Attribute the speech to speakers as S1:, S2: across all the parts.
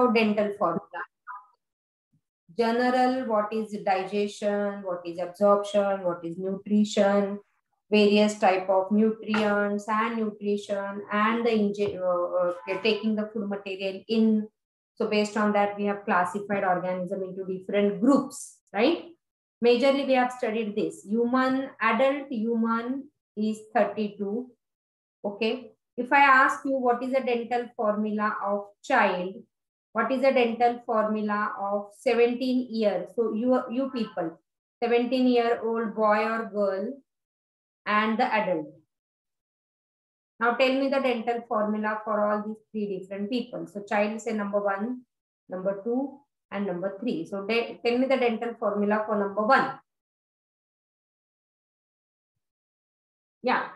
S1: dental formula. General, what is digestion, what is absorption, what is nutrition, various type of nutrients and nutrition, and the taking the food material in. So based on that, we have classified organism into different groups, right? Majorly, we have studied this. Human, adult human is 32. Okay. If I ask you what is the dental formula of child, what is the dental formula of 17 years? So you people, 17-year-old boy or girl and the adult. Now tell me the dental formula for all these three different people. So child say number 1, number 2 and number 3. So tell me the dental formula for number 1. Yeah.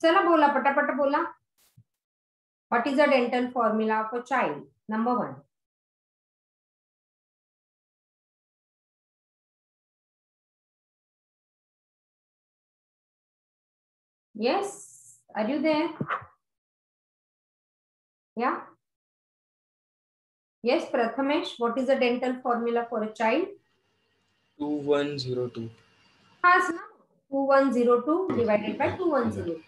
S1: चला बोला पटापट बोला. What is the dental formula for child? Number 1. Yes. Are you there? Yeah. Yes, Prathamesh. What is the dental formula for a child?
S2: 2102.
S1: Has na 2102 divided by 2102.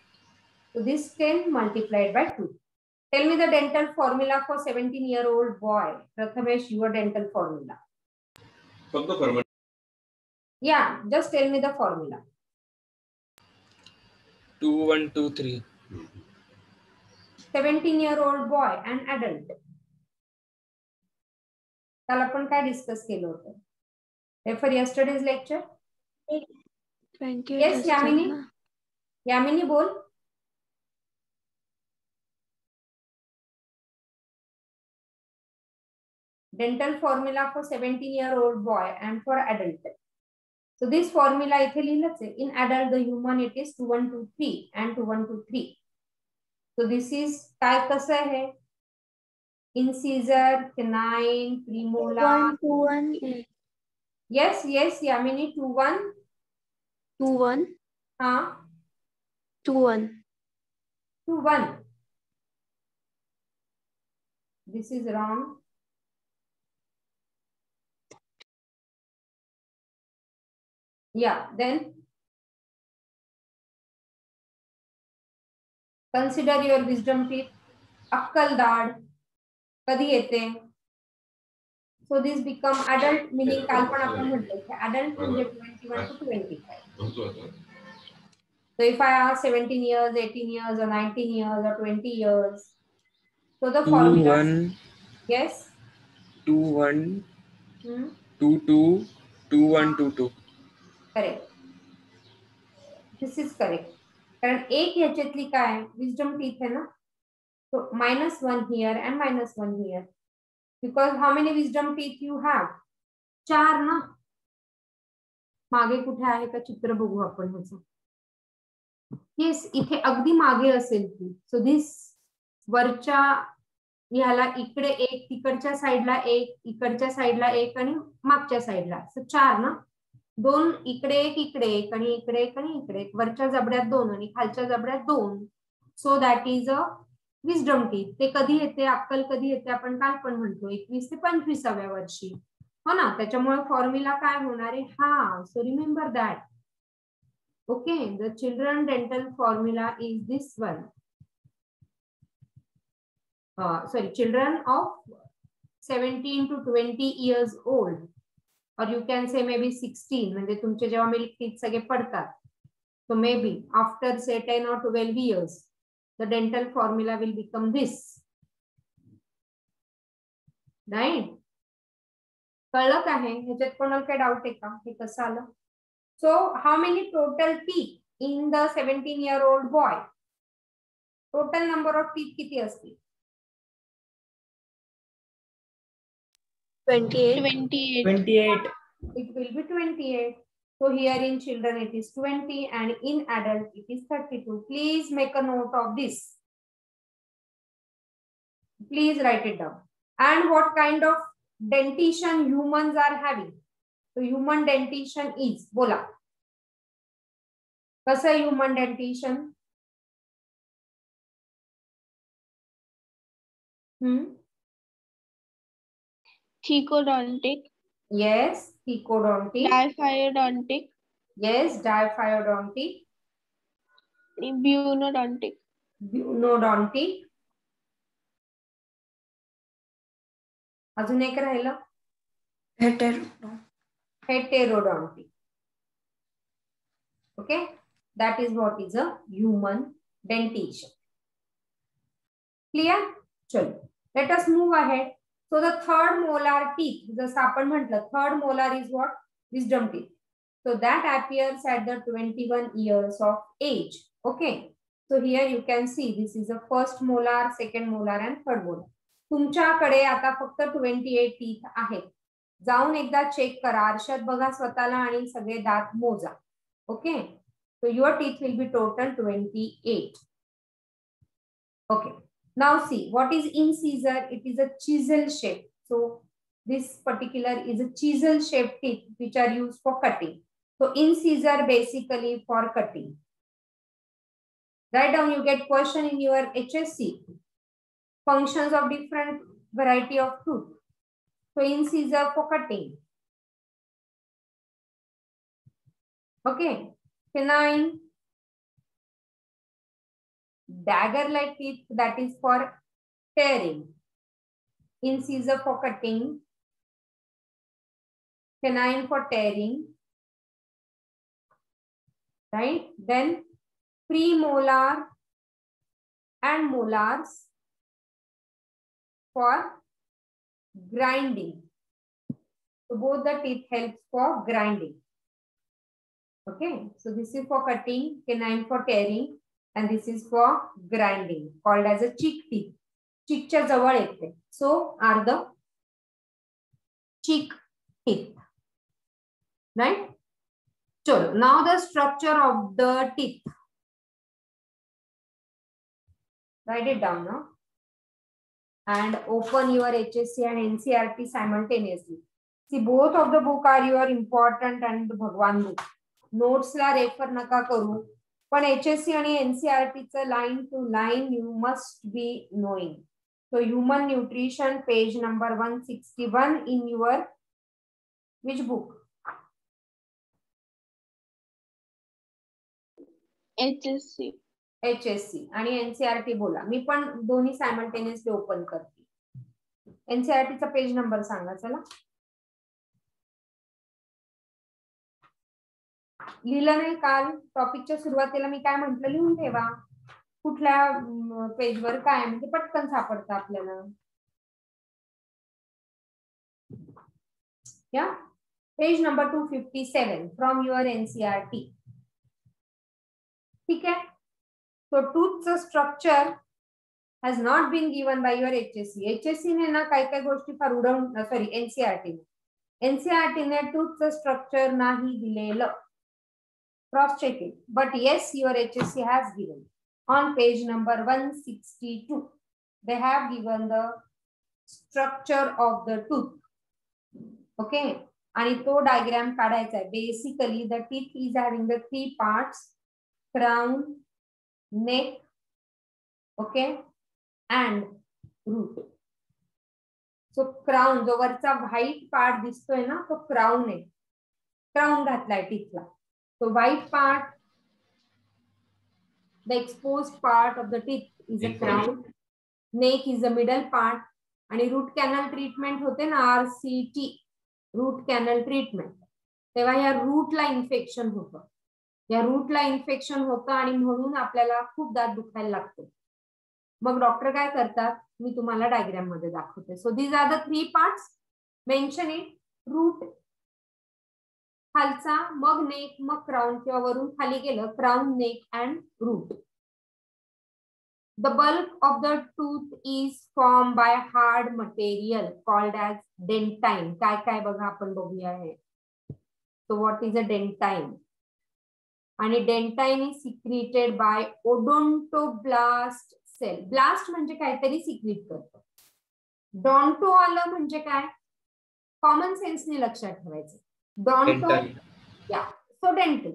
S1: So this 10 multiplied by 2. Tell me the dental formula for 17-year-old boy. Prathamesh, your dental formula. Yeah, just tell me the formula.
S2: 2123.
S1: 17-year-old boy and adult. काल आपण काय discuss केलं होतं? Refer yesterday's lecture.
S3: 28.
S1: Yes, Yamini. Yamini, बोल. Dental formula for 17-year-old boy and for adult. So this formula इथे लिहिलंच आहे. In adult, the human it is 2123 and 2123. So this is काय कसं आहे? Incisor, canine, premolar.
S3: 21.
S1: Yes, Yamini, 21.
S3: 21.
S1: हाँ.
S3: 21.
S1: 21. This is wrong. Yeah, then consider your wisdom teeth. अक्कल दाढ कधी येते? So this become adult, meaning काल पण आपण म्हटलं की adult म्हणजे 21 to 25. So if I ask 17 years, 18 years, or 19 years, or 20 years, so the formula.
S2: 21.
S1: Yes.
S2: 21. 22. 2122.
S1: Correct. This is correct. कारण एक ह्याच्यातली काय विजडम टीथ है ना, so -1 here and -1 here, because how many wisdom teeth you have? 4 ना. मागे कुठे आहे का चित्र बघू आपण ह्याचं. येस, इथे अगदी मागे असेल ती. सो दिस वरच्या ह्याला इकडे एक, तिकडच्या साईडला एक, इकडच्या साईडला एक आणि मागच्या साईडला. सो 4 ना. 2 इकडे एक, इकडे एक आणि इकडे एक आणि इकडे एक. वरच्या जबड्यात 2 आणि खालच्या जबड्यात 2. So that is a wisdom teeth. ते कधी येते, अक्कल कधी येते आपण काल पण म्हणतो 21 ते 25व्या वर्षी, हो ना. त्याच्यामुळे फॉर्म्युला काय होणार आहे हा. So remember that. Okay, the children dental formula is this one. Sorry, children of 17 to 20 years old, or you can say maybe 16. म्हणजे तुमचे जेव्हा मिल्क टीथ सगळे पडतात, so maybe after say 10 or 12 years, the dental formula will become this. Right? कळलं का हे? ह्याच्यात कोणाला काय डाऊट आहे का? हे कसं आलं? So how many total teeth in the 17-year-old boy? Total number of teeth किती असतील?
S3: 28.
S4: 28.
S1: It will be 28. So here in children it is 20 and in adult it is 32. Please make a note of this. Please write it down. And what kind of dentition humans are having? So human dentition is, बोला कसं human dentition?
S3: Thecodontic.
S1: Yes, thecodontic.
S3: Diphyodontic.
S1: Yes, diphyodontic.
S3: Bunodontic.
S1: Bunodontic. अजून एक राहिलं heterodontic. Okay, that is what is a human dentition. Clear? चलो, let us move ahead. So the third molar teeth, जसं आपण म्हटलं, third molar is what? Wisdom teeth. So that appears at the 21 years of age. Okay. So here you can see this is the first molar, second molar and third molar. तुमच्याकडे आता फक्त 28 teeth आहेत. जाऊन एकदा check करा, आरशात बघा स्वतःला आणि सगळे दात मोजा. Okay. So your teeth will be total 28. Okay. Now see what is incisor. It is a chisel shape. So this particular is a chisel shaped teeth which are used for cutting. So incisor basically for cutting. Write down, you get question in your HSC. Functions of different variety of tooth. So incisor for cutting. Okay. Canine. Dagger-like teeth, that is for tearing. Incisor for cutting. Canine for tearing. Right? Then premolar and molars for grinding. So both the teeth helps for grinding. Okay. So this is for cutting, canine for tearing. And this is for grinding, called as a cheek teeth. Cheek च्या जवळ येते. So are the cheek teeth. Right? So now the structure of the teeth. Write it down now. And open your HSC and NCERT simultaneously. See, both of the book are your important and Bhagwan book. Notes ला refer नका करू. पण HSC आणि NCERT चं line to line you must be knowing. So human nutrition page number 161 in your which book?
S3: HSC.
S1: HSC आणि NCERT बोला. मी पण दोन्ही सायमल्टेनियसली ओपन करते. NCERT चा पेज नंबर सांगा चला. लिहिलं नाही काल टॉपिकच्या सुरुवातीला मी काय म्हटलं लिहून ठेवा. कुठल्या पेजवर काय म्हणजे पटकन सापडतं आपल्याला. या page number 257 from your NCERT. ठीक आहे. So tooth structure has not been given by your HSC. HSC ने ना काय गोष्टी फार उडवून सॉरी NCERT ने tooth structure नाही दिलेलं. Cross check it. But yes, your HSC has given on page number 162. They have given the structure of the tooth. Okay. आणि तो diagram काढायचा आहे. Basically, the teeth is having the three parts: crown, neck, okay, and root. So crown, जो वरचा white part दिसतोय ना, तो crown आहे. क्राउन घातलाय टीथला. So white part, the exposed part of the teeth is a crown. Neck is the middle part. आणि root canal treatment होते ना, RCT, root canal treatment. तेव्हा या रूटला इन्फेक्शन होतं. या रूटला इन्फेक्शन होतं आणि म्हणून आपल्याला खूप दात दुखायला लागतो. मग डॉक्टर काय करतात मी तुम्हाला डायग्राम मध्ये दाखवते. So these are the three parts. Mention it. Root खालचा, मग नेक, मग क्राउन किंवा वरून खाली गेलं crown, neck and root. The bulk of the tooth is formed by hard material called as dentine. काय काय बघा आपण बघूया हे. So what is a dentine? आणि dentine is secreted by odontoblast cell. Blast म्हणजे काहीतरी सिक्रीट करतो. डॉन्टो आलं म्हणजे काय? कॉमन सेन्सने लक्षात ठेवायचं. डॉन्टो, yeah, so dental.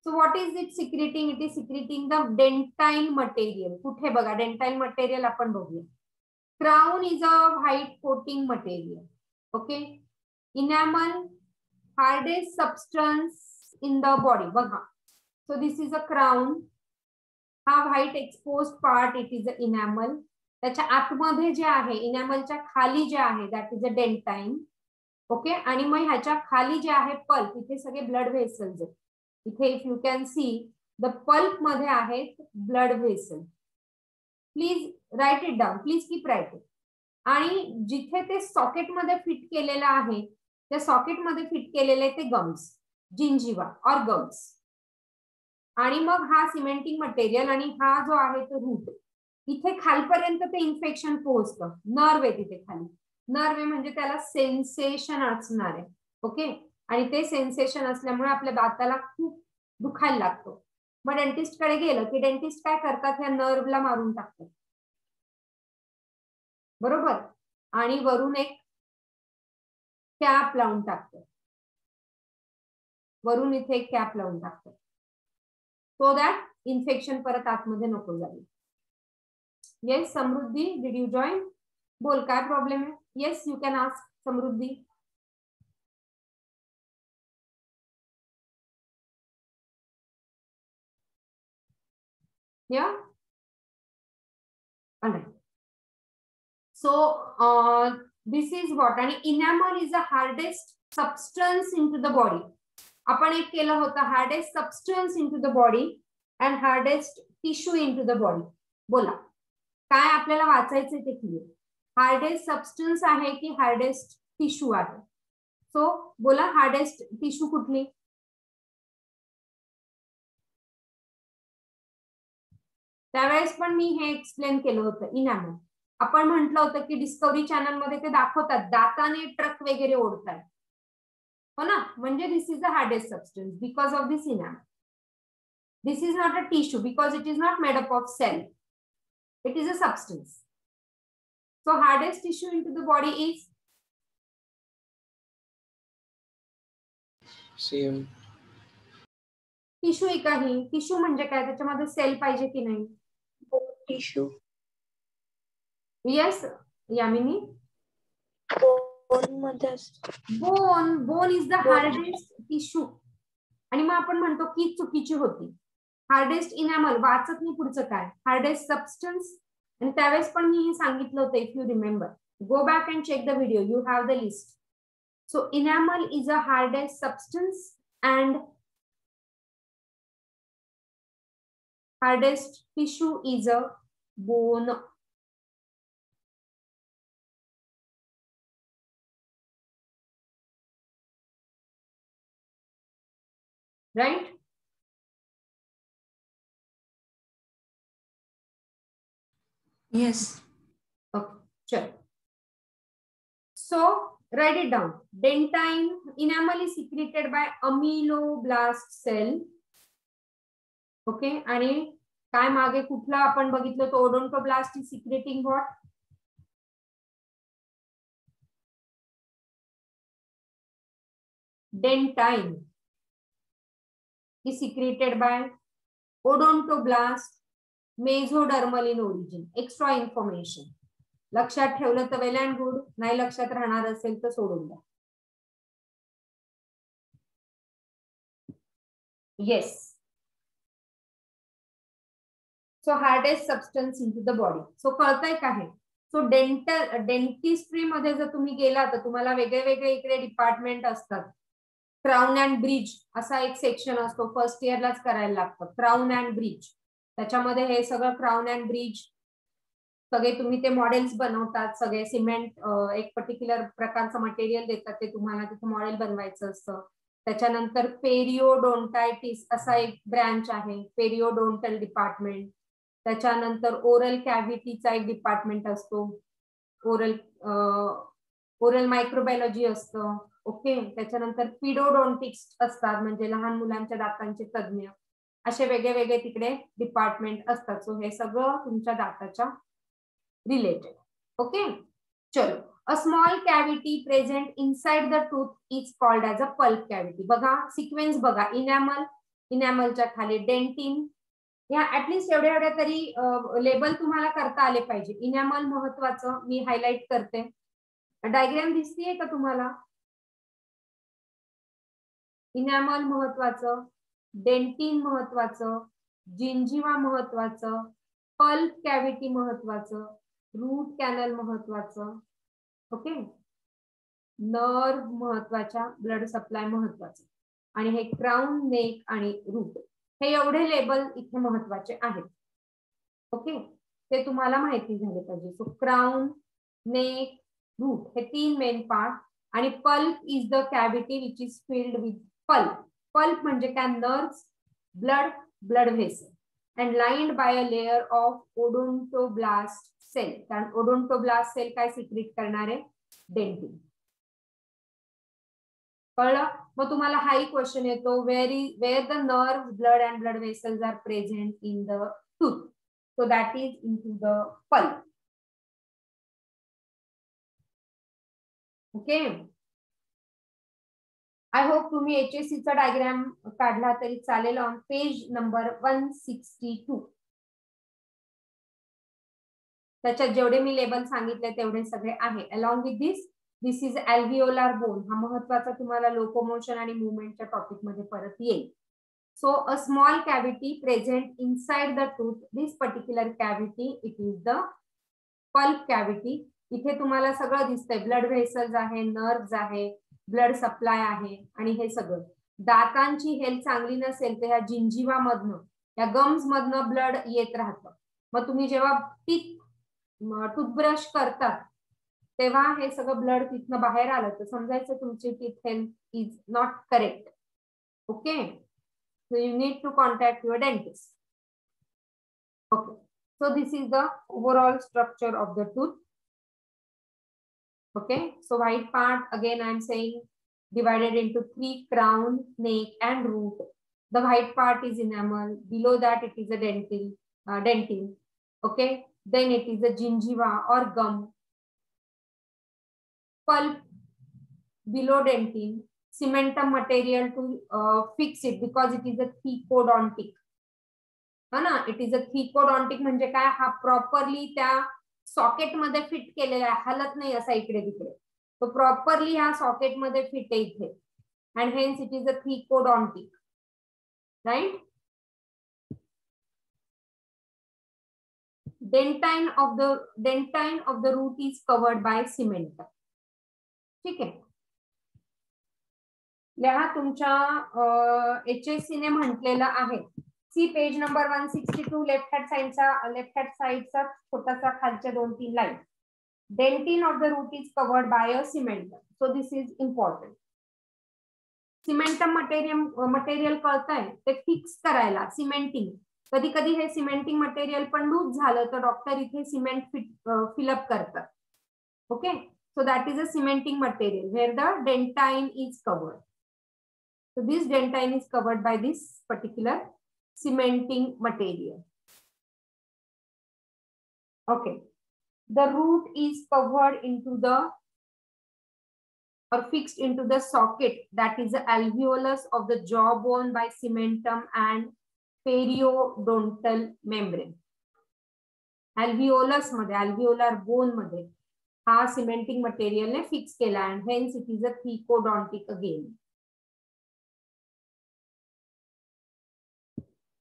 S1: So what is it secreting? It is secreting the dentine material. कुठे बघा dentine material आपण बघूया. Crown is a white coating material. Okay. Enamel, hardest substance in the body. बघा. So this is a crown. हा white exposed part it is a enamel. त्याच्या आतमध्ये जे आहे इनॅमलच्या खाली जे आहे that is a dentine. Okay. आणि मग ह्याच्या खाली जे आहे पल्प, इथे सगळे ब्लड व्हेसल्स आहेत. इथे if you can see the pulp मध्ये आहेत blood vessel. Please write it down. Please keep writing. आणि जिथे ते सॉकेट मध्ये फिट केलेलं आहे त्या सॉकेट मध्ये फिट केलेले ते गम्स, जिंजिवा और गम्स. आणि मग हा सिमेंटिंग मटेरियल आणि हा जो आहे तो रूट. इथे खालपर्यंत ते इन्फेक्शन पोहोचतं. नर्व आहे तिथे खाली. नर्व आहे म्हणजे त्याला सेन्सेशन असणार आहे. ओके. आणि ते सेन्सेशन असल्यामुळे आपल्या दाताला खूप दुखायला लागतो. मग डेंटिस्ट कडे गेलं की डेंटिस्ट काय करतात, ह्या नर्वला मारून टाकतात. बरोबर. आणि वरून एक कॅप लावून टाकतात. वरून इथे एक कॅप लावून टाकतात. सो दॅट इन्फेक्शन परत आतमध्ये नको जाईल. Yes Samruddhi, did you join? बोल काय प्रॉब्लेम आहे? Yes you can ask Samruddhi. Yeah so this is what. आणि enamel is the hardest substance into the body. आपण एक केलं होतं hardest substance into the body and hardest tissue into the body. बोला काय आपल्याला वाचायचं ते क्लिअर. हार्डेस्ट सबस्टन्स आहे की हार्डेस्ट टिश्यू आहे? सो बोला हार्डेस्ट टिश्यू कुठली? त्यावेळेस पण मी हे एक्सप्लेन केलं होतं इनॅमल. आपण म्हटलं होतं की डिस्कवरी चॅनल मध्ये ते दाखवतात दाताने ट्रक वगैरे ओढतात. हो ना. म्हणजे this is the hardest substance because of this enamel. This is not a tissue because it is not made up of cell. It is a substance. So hardest tissue into the body is
S2: same.
S1: Tissue. काही tissue म्हणजे काय? त्याच्यामध्ये sale पाहिजे की नाही?
S3: Tissue.
S1: Yes Yamini.
S3: Bone मध्ये असतो.
S1: Bone is the hardest tissue. आणि मग आपण म्हणतो की चुकीची होती. हार्डेस्ट इनॅमल वाचत नाही पुढचं काय. Hardest substance. आणि त्यावेळेस पण मी हे सांगितलं होतं if you remember. Go back and check the video. You have the list. So enamel is a hardest substance and hardest tissue is a bone. Right.
S4: Yes.
S1: Okay, sure. So write it down. Dentine enamel is secreted by ameloblast cell. Okay. आणि काय मागे कुठला आपण बघितलं तो odontoblast is secreting what? Dentine is secreted by odontoblast mesodermal in origin. Extra information लक्षात ठेवलं तर वेल अँड गुड. नाही लक्षात राहणार असेल तर सोडून द्या. Yes. So hardest substance into the body. So कळतंय का हे? सो डेंटिस्ट्री मध्ये जर तुम्ही गेला तर तुम्हाला वेगळे वेगळे इकडे डिपार्टमेंट असतात. क्राउन अँड ब्रिज असा एक सेक्शन असतो. फर्स्ट इयरलाच करायला लागतं क्राउन अँड ब्रिज. त्याच्यामध्ये हे सगळं क्राउन अँड ब्रिज सगळे तुम्ही ते मॉडेल्स बनवतात. सगळे सिमेंट एक पर्टिक्युलर प्रकारचं मटेरियल देतात ते तुम्हाला तिथे मॉडेल बनवायचं असतं. त्याच्यानंतर पेरिओडोंटायटिस असा एक ब्रँच आहे. Periodontal department. त्याच्यानंतर ओरल कॅव्हिटीचा एक डिपार्टमेंट असतो. ओरल मायक्रोबायोलॉजी असतं. ओके. त्याच्यानंतर पिडोडोंटिक्स असतात म्हणजे लहान मुलांच्या दातांचे तज्ञ. असे वेगळे वेगळे तिकडे डिपार्टमेंट असतात. सो हे सगळं तुमच्या दाताच्या रिलेटेड. ओके. चलो. A small cavity present inside the tooth is called as a pulp cavity. बघा सिक्वेन्स बघा. इनॅमल, इनॅमलच्या खाली डेंटिन, या ऍटलीस्ट एवढ्या तरी लेबल तुम्हाला करता आले पाहिजे. इनॅमल महत्वाचं, मी हायलाइट करते. डायग्राम दिसतीये का तुम्हाला? इनॅमल महत्वाचं, डेंटिन महत्वाचं, जिंजिवा महत्वाचं, पल्प कॅव्हिटी महत्वाचं, रूट कॅनल महत्वाचं, ओके, नर्व महत्वाच्या, ब्लड सप्लाय महत्वाचं, आणि हे क्राउन, नेक आणि रूट, हे एवढे लेबल इथे महत्वाचे आहेत. ओके, ते तुम्हाला माहिती झाले पाहिजे. सो क्राउन, नेक, रूट हे 3 मेन पार्ट, आणि pulp is the cavity which is filled with pulp. Pulp म्हणजे काय? Nerves, blood vessel, and lined by a layer of odontoblast cell. कारण ओडोंटोब्लास्ट सेल काय सिक्रेट करणार आहे? डेंटिन. कळलं? मग तुम्हाला हाही क्वेश्चन येतो, where the nerves, blood and blood vessels are present in the tooth. So that is into the pulp. Okay. I hope तुम्ही HSC चा डायग्राम काढला तरी चालेल. ऑन पेज नंबर 162 त्याच्यात जेवढे मी लेबल सांगितले तेवढे सगळे आहे. Along with this is alveolar bone. हा महत्वाचा तुम्हाला लोकोमोशन आणि मुवमेंटच्या टॉपिक मध्ये परत येईल. So a small cavity present inside the tooth. This particular cavity it is the pulp cavity. इथे तुम्हाला सगळं दिसतंय, ब्लड व्हेसल्स आहे, नर्व्स आहे, ब्लड सप्लाय आहे, आणि हे सगळं. दातांची हेल्थ चांगली नसेल तर ह्या जिंजिवा मधनं, या गम्स मधनं ब्लड येत राहतं. मग तुम्ही जेव्हा टूथब्रश करतात तेव्हा हे सगळं ब्लड तिथनं बाहेर आलं तर समजायचं तुमची teeth health is not correct. Okay, so you need to contact your dentist. Okay, so this is the overall structure of the tooth. Okay, so white part again I am saying divided into 3: crown, neck and root. The white part is enamel, below that it is a dentin. Okay, then it is a gingiva or gum. Pulp below dentin, cementum material to fix it because it is a thecodontic. हा ना, it is a थीकोडॉन्टिक म्हणजे काय? हा properly त्या socket मध्ये fit केलेला आहे, हलत नाही असा इकडे तिकडे. तो प्रॉपरली ह्या सॉकेट मध्ये फिट आहे इथे, and hence it is a thecodontic, right. Dentine of the root is covered by cement. ठीक आहे, लिहा तुमच्या HSC ने म्हटलेलं आहे. See page number 162 left hand साइडचा छोटासा खालच्या 2-3 line. Dentine of the root is covered by a cementum. So this is important. Cementum material कळतंय ते फिक्स करायला सिमेंटिंग. कधी कधी हे सिमेंटिंग मटेरियल पण लूज झालं तर डॉक्टर इथे सिमेंट फिलअप करतात. Okay, so that is a cementing material where the dentine is covered. So this dentine is covered by this particular cementing material. Okay, the root is covered into the or fixed into the socket that is the alveolus of the jawbone by cementum and periodontal membrane. Alveolus मध्ये, alveolar bone मध्ये हा cementing material ने fix केला, and hence it is a thecodontic again.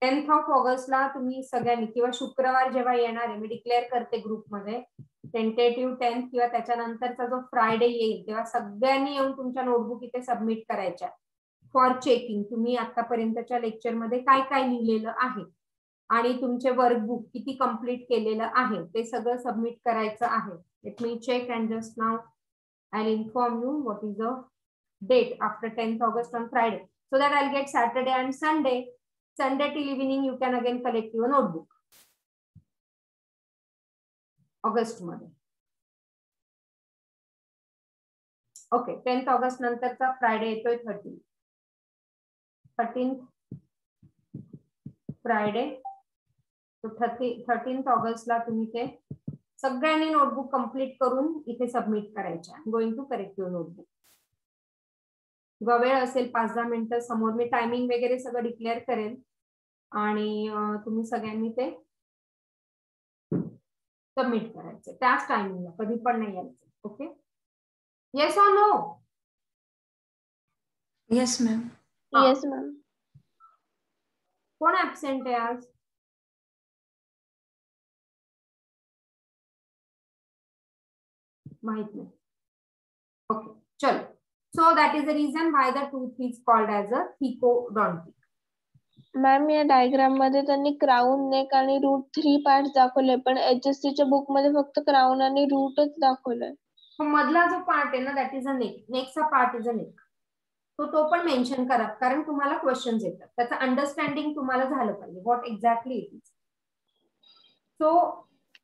S1: 10th of August ला तुम्ही सगळ्यांनी किंवा शुक्रवार जेव्हा येणार आहे, मी डिक्लेअर करते ग्रुपमध्ये, टेंटेटिव्ह 10th किंवा त्याच्यानंतरचा जो फ्रायडे येईल तेव्हा सगळ्यांनी येऊन तुमच्या नोटबुक इथे सबमिट करायच्या फॉर चेकिंग. तुम्ही आतापर्यंतच्या लेक्चर मध्ये काय काय लिहिलेलं आहे आणि तुमचे वर्कबुक किती कंप्लीट केलेलं आहे ते सगळं सबमिट करायचं आहे. Let me check and just now I will inform you what is the date after 10th August on Friday, so that I'll get Saturday and Sunday till evening you can again collect your notebook. August मध्ये. Okay, 10th August नंतरचा Friday येतोय 13th Friday. तो 13th August ला तुम्ही ते सगळ्यांनी notebook complete करून इथे सबमिट करायच्या. Going to correct your notebook. वेळ असेल 5-10 मिनिटं समोर मी टायमिंग वगैरे सगळं डिक्लेअर करेल. आणि तुम्ही सगळ्यांनी ते सबमिट करायचं त्याच टायमिंगला, कधी पण नाही यायचं. Okay, yes or no?
S4: Yes ma'am.
S3: Yes ma'am.
S1: कोण ऍबसेंट आहे आज? माहित नाही. ओके, चलो. So that is the reason why the tooth is called as a thecodontic.
S3: Ma'am या डायग्राम मध्ये त्यांनी क्राउन, नेक आणि रूट 3 पार्ट दाखवले, पण HSC च्या बुक मध्ये फक्त क्राउन आणि रूटच दाखवलंय.
S1: मधला जो पार्ट आहे ना, दॅट इज अ नेक. नेकचा पार्ट इज अ नेक. तो पण मेन्शन करा, कारण तुम्हाला क्वेश्चन्स येतात. त्याचं अंडरस्टँडिंग तुम्हाला झालं पाहिजे what exactly it is. So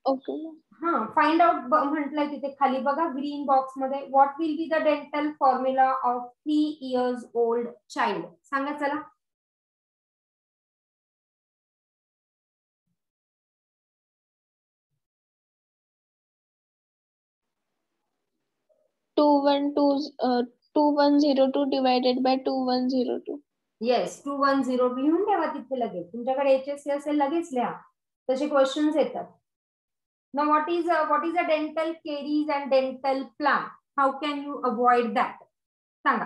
S3: okay.
S1: हा, फाइंड आउट म्हटलंय तिथे खाली बघा ग्रीन बॉक्स मध्ये. What will be the dental formula of 3 years old child? सांगा चला.
S3: To 2102 divided by 2102.
S1: येस, 2102 लिहून ठेवा तिथे लगेच. तुमच्याकडे HSC असेल लगेच लिहा, तसे क्वेश्चन्स येतात. Now what is a dental caries and dental plaque? How can you avoid that? सांगा.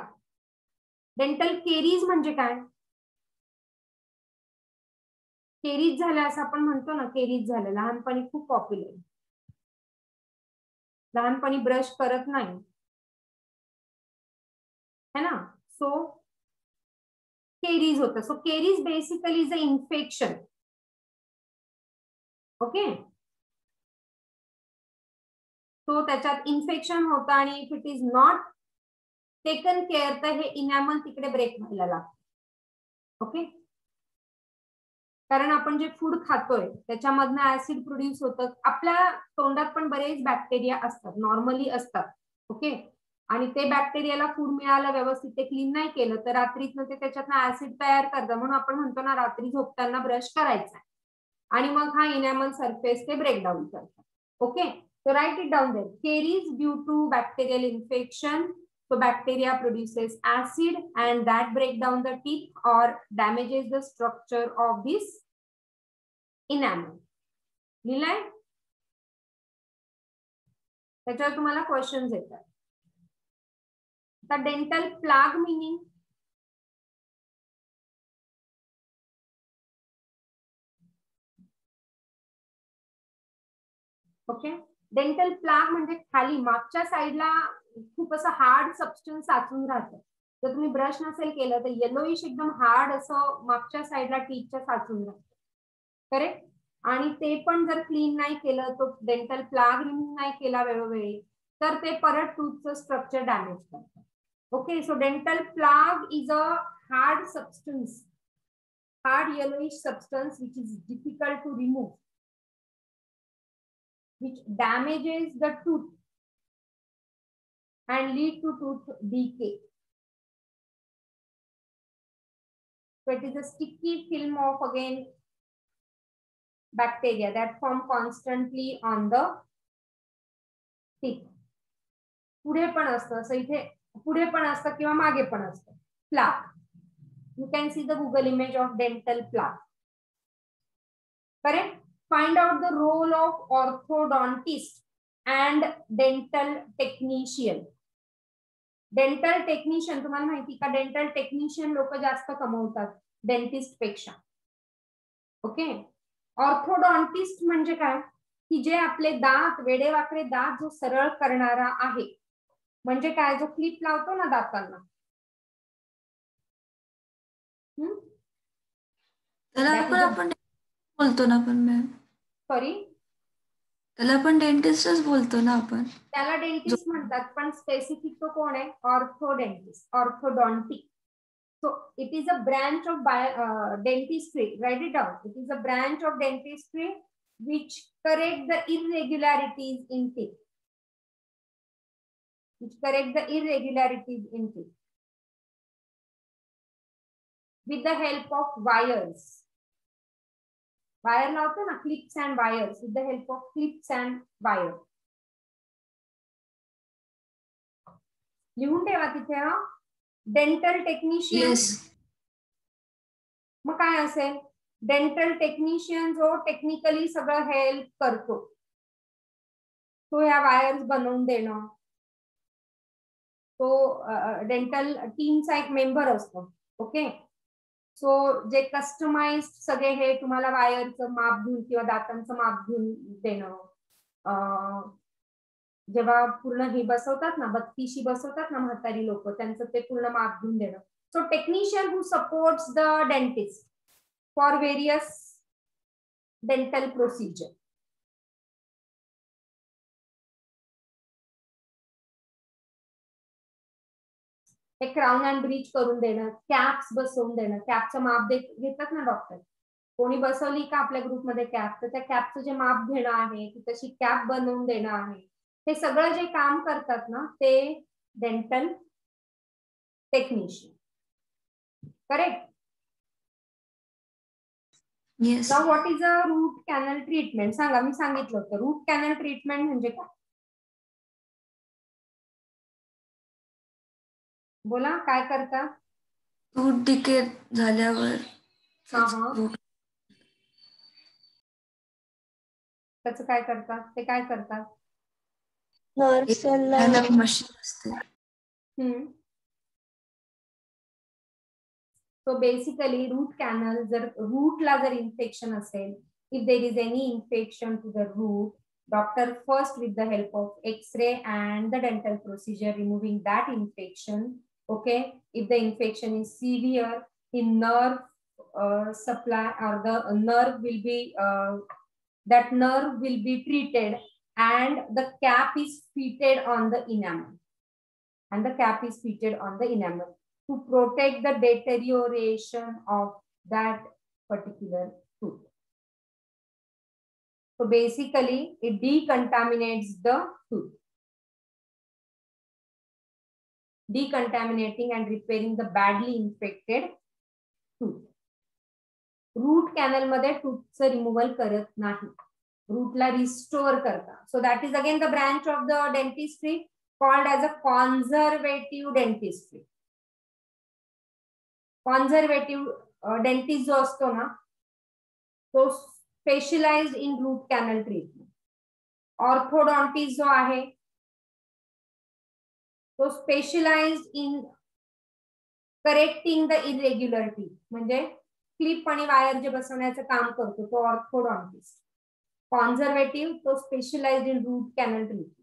S1: डेंटल केरीज म्हणजे काय? केरीज झालं असं आपण म्हणतो ना, केरीज झालं. लहानपणी खूप पॉप्युलर. लहानपणी ब्रश करत नाही है ना, सो केरीज होतं. So caries basically is a infection. Okay, तो त्याच्यात इन्फेक्शन होतं आणि if it is not taken care तर हे इनॅमल तिकडे ब्रेक व्हायला लागतं. ओके, कारण आपण जे फूड खातोय त्याच्यामधनं ऍसिड प्रोड्यूस होतं. आपल्या तोंडात पण बरेच बॅक्टेरिया असतात, नॉर्मली असतात. ओके, आणि ते बॅक्टेरियाला फूड मिळालं व्यवस्थित, ते क्लीन नाही केलं तर रात्रीतनं ते त्याच्यातनं ऍसिड तयार करतं. म्हणून आपण म्हणतो ना रात्री झोपताना ब्रश करायचा, आणि मग हा इनॅमल सरफेस ते ब्रेकडाऊन करतात. Okay, so write it down there. Caries due to bacterial infection. So bacteria produces acid and that break down the teeth or damages the structure of this enamel. लिहिलंय? त्याच्यावर तुम्हाला questions येतात. आता dental plaque meaning. Okay, dental plaque म्हणजे खाली मागच्या साईडला खूप असं हार्ड सबस्टन्स साचून राहतं. जर तुम्ही ब्रश नसेल केलं तर येलोइश एकदम हार्ड असं मागच्या साईडला टीथच्या साचून राहतं. करेक्ट, आणि ते पण जर क्लीन नाही केलं, तो डेंटल प्लाग रिमूव्ह नाही केला वेळोवेळी, तर ते परत टूथचं स्ट्रक्चर डॅमेज करतं. Okay, so dental plaque is a hard substance, hard yellowish substance which is difficult to remove, which damages the tooth and lead to tooth decay. So it is a sticky film of again bacteria that form constantly on the teeth. पुढे पण असतं असं, इथे पुढे पण असतं किंवा मागे पण असतं plaque. You can see the Google image of dental plaque. Correct? Find out the role of orthodontist and dental technician. Dental technician, तुम्हाला माहिती का डेंटल टेक्निशियन लोक जास्त कमवतात डेंटिस्ट पेक्षा. ओके, ऑर्थोडॉन्टिस्ट म्हणजे काय, की जे आपले दात, वेडेवाकडे दात जो सरळ करणारा आहे. म्हणजे काय, जो क्लिप लावतो ना दातांना,
S4: त्याला पण आपण बोलतो ना आपण मॅम.
S1: सॉरी,
S4: त्याला पण डेंटिस्टच बोलतो ना आपण.
S1: त्याला डेंटिस्ट म्हणतात, पण स्पेसिफिक तो कोण आहे, ऑर्थोडेंटिस्ट, orthodontic. So it is a branch of dentistry. Write it down. It is a branch of dentistry which correct the irregularities in teeth. Which correct the irregularities in teeth with the help of wires. Wire लावतो ना, clips and wires. With the help of clips and wires. लिहून ठेवा तिथे dental technician.
S4: Yes.
S1: मग काय असेल, dental technician जो technically सगळं हेल्प करतो, तो ह्या वायर्स बनवून देणं, तो डेंटल टीमचा एक मेंबर असतो. ओके, सो जे कस्टमाइज सगळे हे तुम्हाला वायरचं माप घेऊन किंवा दातांचं माप घेऊन देणं, जेव्हा पूर्ण हे बसवतात ना, बत्तीशी बसवतात ना म्हातारी लोक, त्यांचं ते पूर्ण माप घेऊन देणं. So technician who supports the dentist for various dental procedure. हे क्राउन अँड ब्रिज करून देणं, कॅप्स बसवून देणं, कॅपचं माप घेतात ना डॉक्टर, कोणी बसवली का आपल्या ग्रुपमध्ये कॅप, तर त्या कॅपचं जे माप घेणं आहे, ती तशी कॅप बनवून देणं आहे, हे सगळं जे काम करतात ना ते dental technician. Correct.
S4: Yes.
S1: Now what is a route canal treatment? सांगा, मी सांगितलं होतं रूट कॅनल ट्रीटमेंट म्हणजे काय. बोला, काय करता?
S4: रूट डिके झाल्यावर
S1: त्याचं काय करतात? ते काय करतात?
S4: मशीन असते.
S1: So basically root canal, जर रूटला जर इन्फेक्शन असेल, if there is any infection to the root, doctor first with the help of X-ray and the dental procedure removing that infection. Okay, if the infection is severe, the nerve supply or the nerve will be that nerve will be treated, and the cap is fitted on the enamel, and the cap is fitted on the enamel to protect the deterioration of that particular tooth. So basically it decontaminates the tooth, decontaminating and repairing the badly infected tooth. Root canal मध्ये टूथचं removal करत नाही, रूटला restore करता. So that is again the branch of the dentistry called as a conservative dentistry. Conservative dentist जो असतो ना, तो specialized in root canal treatment. Orthodontist जो आहे तो specialized in correcting the irregular teeth, म्हणजे क्लिप आणि वायर जे बसवण्याचं काम करतो तो ऑर्थोडॉन्टिस्ट. कॉन्झर्वेटिव्ह तो specialized in root canal treatment.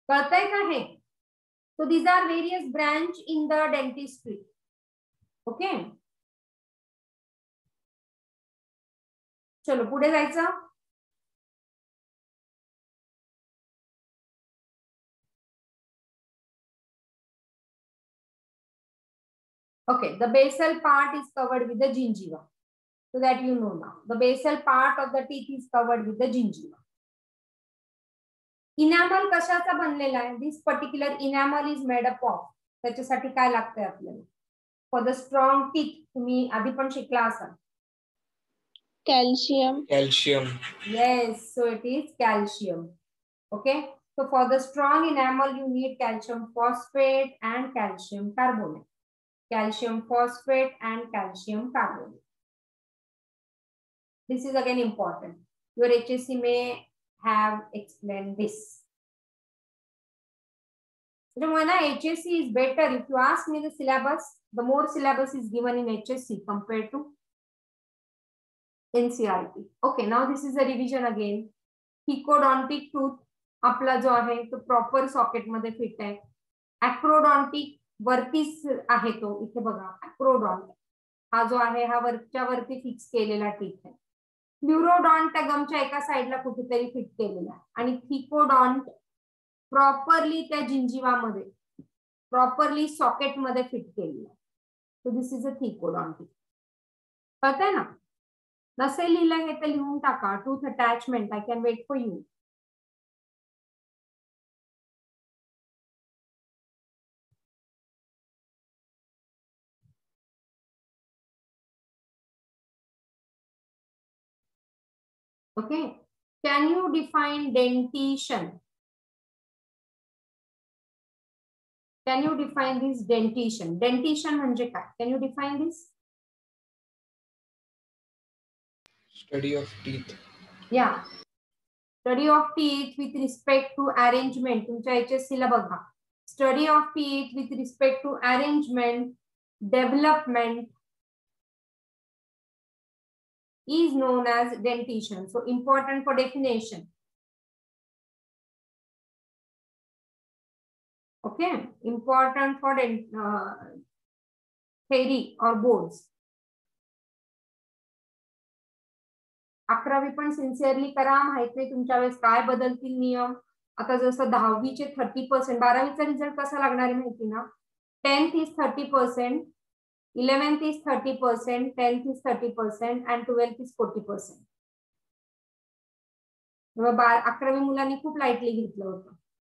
S1: कळतंय का हे? So these are various branch in the dentistry. Okay. चलो पुढे जायचं. Okay, the basal part is covered with the gingiva, so that you know now. The basal part of the teeth is covered with the gingiva. Enamel कशाचा बनलेला आहे? This particular enamel is made up of. त्याच्यासाठी काय लागतंय आपल्याला? For the strong teeth, तुम्ही आधी पण शिकला असाल.
S3: Calcium.
S2: Calcium.
S1: Yes, so it is calcium. Okay, so for the strong enamel you need calcium phosphate and calcium carbonate. Calcium phosphate and calcium carbonate. This is again important. Your HSC may have explained this. So when HSC is better, if you ask me the syllabus, the more syllabus is given in HSC compared to NCERT. Okay, now this is a revision again. Ecodontic tooth आपला जो आहे तो proper socket मध्ये fit आहे. अॅक्रोडॉन्टिक वरतीच आहे तो, इथे बघा अॅक्रोडॉन्ट हा जो आहे हा वरच्या वरती फिक्स केलेला टीथ आहे. फ्ल्युरोडॉन्ट त्या गमच्या एका साइडला कुठेतरी फिट केलेला आहे, आणि थिकोडॉन्ट प्रॉपरली त्या जिंजिवामध्ये प्रॉपरली सॉकेट मध्ये फिट केलेला. So this is a thecodontic. कळतंय ना? नसेल लिहिलं हे तर लिहून टाका. Tooth attachment, I can wait for you. Okay, can you define dentition? Can you define this dentition? Dentition म्हणजे काय? Can you define this?
S2: Study of teeth.
S1: Yeah. Study of teeth with respect to arrangement. तुमच्या HSC ला बघा. Study of teeth with respect to arrangement, development is known as dentition. So important for definition. Okay, important for theory or boards. 11वी पण sincerely करा. माहित नाही तुमच्या वेळेस काय बदलतील नियम. आता जसं 10वीचे 30%, 12वीचा रिझल्ट कसा लागणार आहे माहिती ना. 10th is 30%, 11th is 30%, 10th is 30% and 12th is 40%. 11वी मुलांनी खूप लाईटली घेतलं होतं.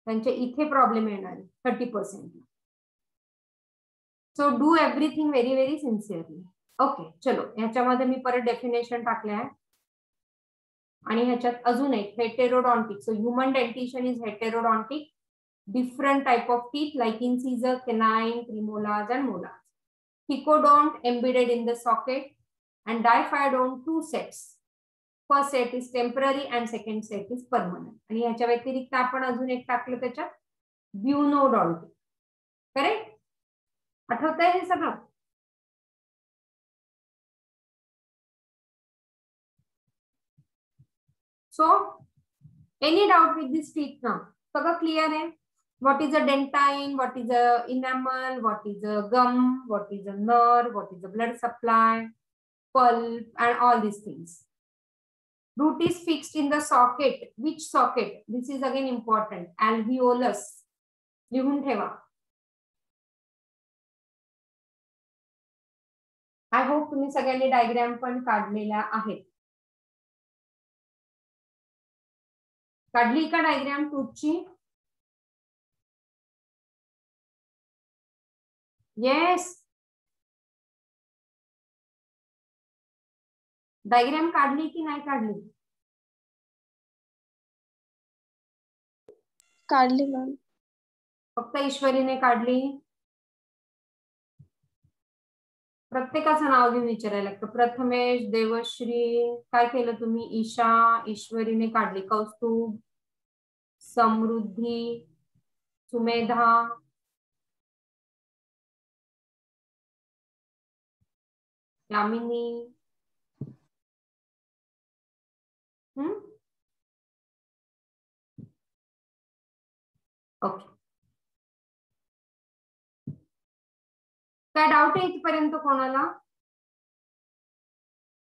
S1: त्यांचे इथे प्रॉब्लेम येणार आहे 30%. So do everything very very sincerely. Okay, चलो ह्याच्यामध्ये मी परत डेफिनेशन टाकले आहे. आणि ह्याच्यात अजून एक heterodontic. So human dentition is heterodontic. Different type of teeth like incisor, canine, premolars and molars. Thecodont embedded in the socket and diphyodont 2 sets. First set is temporary and second set is permanent. आणि ह्याच्या व्यतिरिक्त आपण अजून एक टाकलं त्याच्यात ब्युनोडॉन्टिक. Correct? आठवतंय हे सगळं? So any doubt with this teeth now? सगळं क्लियर आहे? What is a dentine? What is a enamel? What is a gum? What is a nerve? What is a blood supply? Pulp and all these things. Root is fixed in the socket. Which socket? This is again important. Alveolus. लिहून ठेवा. I hope तुम्ही सगळ्यांनी diagram पण काढलेल्या आहेत. काढली का diagram टूथची? Yes. Diagram काढली की नाही काढली?
S3: काढली मॅम.
S1: फक्त ईश्वरीने काढली? प्रत्येकाचं नाव घेऊन विचारायला लागतं. प्रथमेश, देवश्री, काय केलं तुम्ही? ईशा, ईश्वरीने काढली. कौस्तुभ, समृद्धी, सुमेधा, यामिनी. ओके. काय डाऊट आहे इथपर्यंत कोणाला?